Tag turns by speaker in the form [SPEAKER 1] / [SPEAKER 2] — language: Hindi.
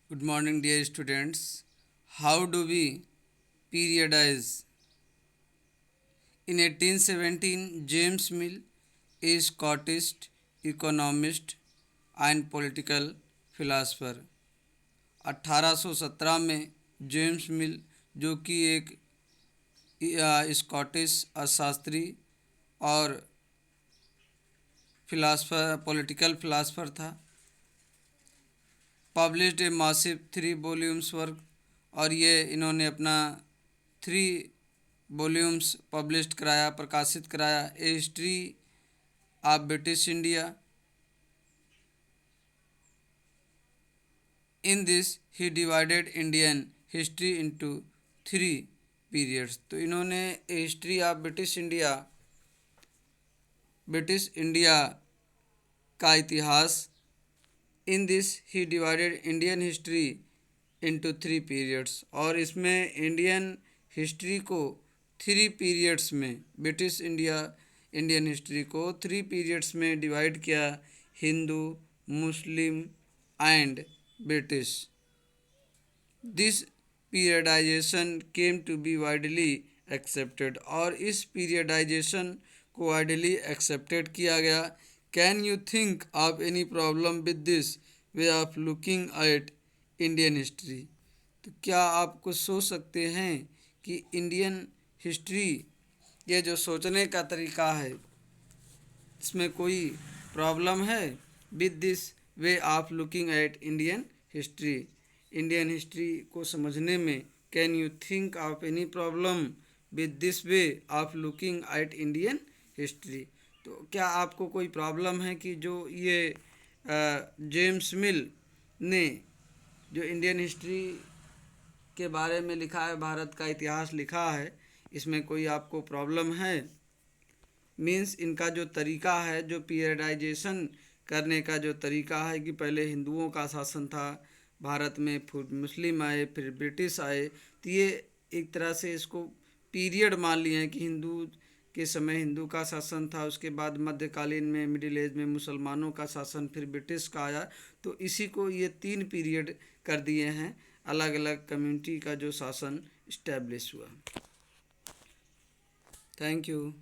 [SPEAKER 1] Good morning, dear students. How do we periodize? In 1817, James Mill, a Scottish economist and political philosopher, 1817 में जेम्स मिल, जो कि एक स्कॉटिश अर्थशास्त्री और फिलासफर पॉलिटिकल फिलासफर था, पब्लिश्ड ए मासिव 3 वॉल्यूम्स वर्क, और ये इन्होंने अपना 3 वॉल्यूम्स पब्लिश्ड कराया, प्रकाशित कराया, a history of British India. In this he divided Indian history into 3 periods. तो इन्होंने a history of British India का इतिहास, in this he divided Indian history into 3 periods, और इसमें इंडियन हिस्ट्री को 3 पीरियड्स में, इंडियन हिस्ट्री को 3 पीरियड्स में डिवाइड किया, Hindu, Muslim and British. This periodisation came to be widely accepted, और इस पीरियडाइजेशन को वाइडली एक्सेप्टेड किया गया। Can you think of any problem with this way of looking at Indian history? तो क्या आप कुछ सोच सकते हैं कि इंडियन हिस्ट्री, ये जो सोचने का तरीका है, इसमें कोई प्रॉब्लम है? With this way of looking at Indian history को समझने में, can you think of any problem with this way of looking at Indian history? तो क्या आपको कोई प्रॉब्लम है कि जो ये जेम्स मिल ने जो इंडियन हिस्ट्री के बारे में लिखा है, भारत का इतिहास लिखा है, इसमें कोई आपको प्रॉब्लम है? मीन्स इनका जो तरीका है, जो पीरियडाइजेशन करने का जो तरीका है, कि पहले हिंदुओं का शासन था भारत में, फिर मुस्लिम आए, फिर ब्रिटिश आए, तो ये एक तरह से इसको पीरियड मान लिए हैं कि हिंदू के समय हिंदू का शासन था, उसके बाद मध्यकालीन में, मिडिल एज में मुसलमानों का शासन, फिर ब्रिटिश का आया। तो इसी को ये 3 पीरियड कर दिए हैं, अलग अलग कम्युनिटी का जो शासन इस्टेब्लिश हुआ। Thank you.